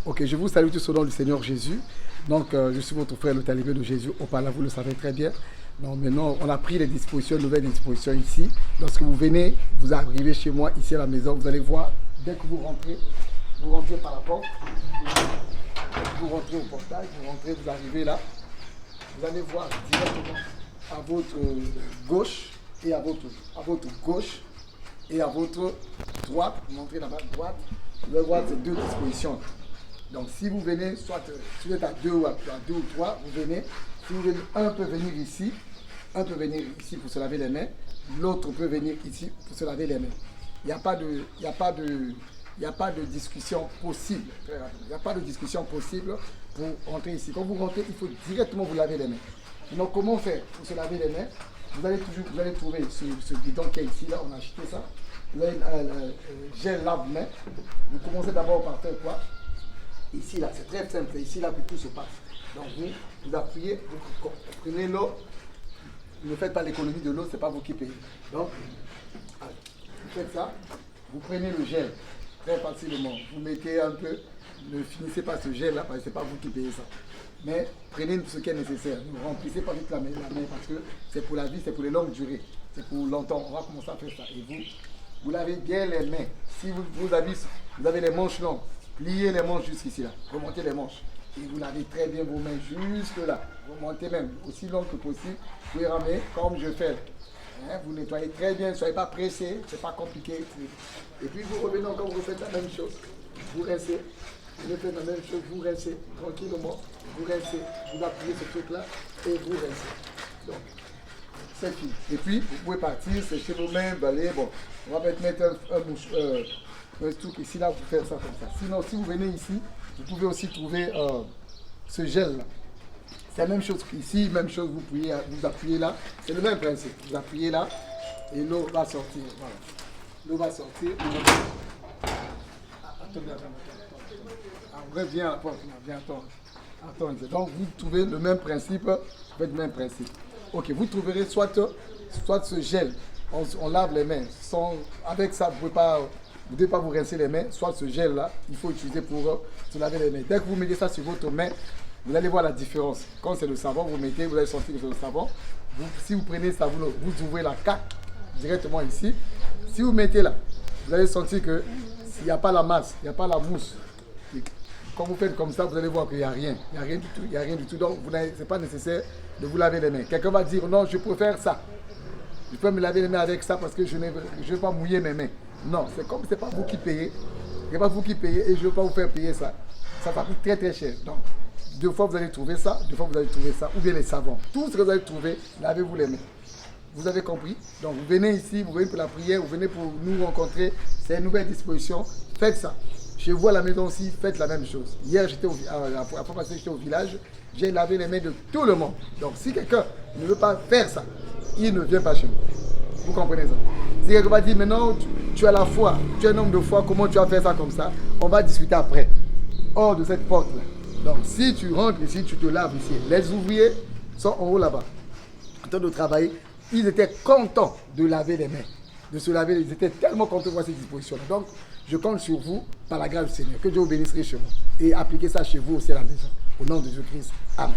Ok, je vous salue tous au nom du Seigneur Jésus. Donc, je suis votre frère, le talibé de Jésus. Opala, vous le savez très bien. Donc, maintenant, on a pris les dispositions, nouvelles dispositions ici. Lorsque vous venez, vous arrivez chez moi, ici à la maison, vous allez voir, dès que vous rentrez par la porte, vous rentrez au portail, vous arrivez là, vous allez voir directement à votre gauche et à votre gauche et à votre droite, vous montrez là-bas, droite, vous allez voir ces deux dispositions. Donc si vous venez, soit si vous êtes à deux ou trois, vous venez. Si vous venez, un peut venir ici pour se laver les mains, l'autre peut venir ici pour se laver les mains. Il n'y a pas de discussion possible. Il n'y a pas de discussion possible pour rentrer ici. Quand vous rentrez, il faut directement vous laver les mains. Donc comment faire pour se laver les mains? Vous allez trouver ce bidon qui est ici, là, on a acheté ça. Vous avez un gel lave-main. Vous commencez d'abord par faire quoi? Ici, là, c'est très simple, c'est ici là que tout se passe. Donc vous appuyez, vous prenez l'eau, ne faites pas l'économie de l'eau, c'est pas vous qui payez. Donc, vous faites ça, vous prenez le gel, très facilement, vous mettez un peu, ne finissez pas ce gel là, parce que c'est pas vous qui payez ça. Mais prenez ce qui est nécessaire, ne remplissez pas vite la main parce que c'est pour la vie, c'est pour les longues durées, c'est pour longtemps, on va commencer à faire ça. Et vous lavez bien les mains. Si vous avez les manches longues, pliez les manches jusqu'ici là, remontez les manches. Et vous lavez très bien vos mains jusque là. Remontez même aussi long que possible. Vous pouvez ramener comme je fais. Hein, vous nettoyez très bien, ne soyez pas pressé, c'est pas compliqué. Et puis vous revenez encore, vous faites la même chose. Vous rincez. Vous faites la même chose, vous rincez tranquillement. Vous rincez, vous appuyez ce truc là et vous rincez. Donc, c'est fini. Et puis, vous pouvez partir, sécher vos mains, balayer. Bon, on va peut-être mettre un truc ici, là, vous faire ça comme ça. Sinon, si vous venez ici, vous pouvez aussi trouver ce gel là. C'est la même chose qu'ici, même chose, vous appuyez là. C'est le même principe. Vous appuyez là et l'eau va sortir. Voilà. L'eau va sortir. Attendez. On revient à la porte. Attends. Donc, vous trouvez le même principe. Faites le même principe. Ok, vous trouverez soit ce gel. On lave les mains. Avec ça, vous ne devez pas vous rincer les mains, soit ce gel-là, il faut utiliser pour se laver les mains. Dès que vous mettez ça sur votre main, vous allez voir la différence. Quand c'est le savon, vous allez sentir que c'est le savon. Si vous prenez ça, vous ouvrez la caque directement ici. Si vous mettez là, vous allez sentir que s'il n'y a pas la masse, il n'y a pas la mousse. Et quand vous faites comme ça, vous allez voir qu'il n'y a rien. Il n'y a rien du tout. Donc, ce n'est pas nécessaire de vous laver les mains. Quelqu'un va dire, non, je préfère ça. Je peux me laver les mains avec ça parce que je ne veux pas mouiller mes mains. Non, c'est comme c'est pas vous qui payez. C'est pas vous qui payez et je ne veux pas vous faire payer ça. Ça coûte très très cher. Donc, deux fois vous allez trouver ça, ou bien les savons. Tout ce que vous allez trouver, lavez-vous les mains. Vous avez compris? Donc, vous venez ici, vous venez pour la prière, vous venez pour nous rencontrer. C'est une nouvelle disposition. Faites ça. Chez vous à la maison aussi, faites la même chose. Hier, j'étais au village, j'ai lavé les mains de tout le monde. Donc, si quelqu'un ne veut pas faire ça, il ne vient pas chez nous. Vous comprenez ça? Si quelqu'un va dire, maintenant, tu as la foi, tu es un homme de foi, comment tu vas faire ça comme ça? On va discuter après, hors de cette porte-là. Donc, si tu rentres ici, tu te laves ici. Les ouvriers sont en haut là-bas, en train de travailler. Ils étaient contents de laver les mains, de se laver. Ils étaient tellement contents de voir ces dispositions-là. Donc, je compte sur vous, par la grâce du Seigneur. Que Dieu vous bénisse chez vous. Et appliquez ça chez vous aussi à la maison. Au nom de Jésus-Christ. Amen.